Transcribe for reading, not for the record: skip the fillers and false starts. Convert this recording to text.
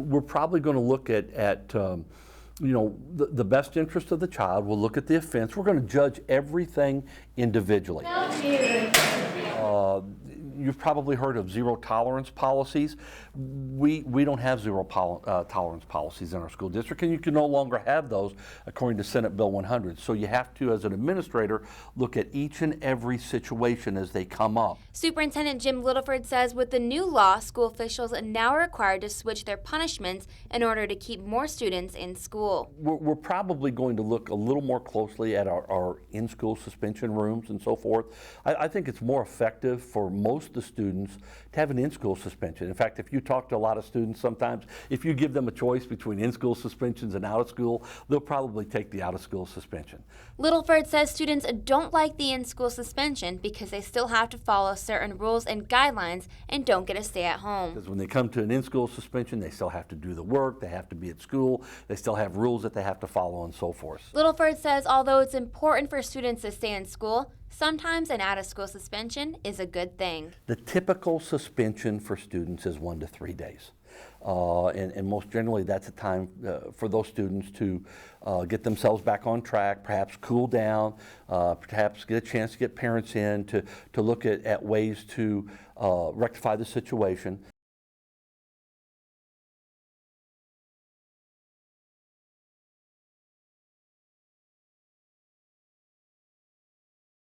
We're probably going to look at the best interest of the child. We'll look at the offense. We're going to judge everything individually. You've probably heard of zero tolerance policies. We don't have zero tolerance policies in our school district, and you can no longer have those according to Senate Bill 100. So you have to, as an administrator, look at each and every situation as they come up. Superintendent Jim Littleford says with the new law, school officials are now required to switch their punishments in order to keep more students in school. We're probably going to look a little more closely at our in-school suspension rooms and so forth. I think it's more effective for most of the students to have an in-school suspension. In fact, if you talk to a lot of students sometimes, if you give them a choice between in-school suspensions and out-of-school, they'll probably take the out-of-school suspension. Littleford says students don't like the in-school suspension because they still have to follow certain rules and guidelines and don't get to stay at home. Because when they come to an in-school suspension, they still have to do the work, they have to be at school, they still have rules that they have to follow and so forth. Littleford says although it's important for students to stay in school, sometimes an out-of-school suspension is a good thing. The typical suspension for students is 1 to 3 days. And most generally that's a time for those students to get themselves back on track, perhaps cool down, perhaps get a chance to get parents in to look at ways to rectify the situation.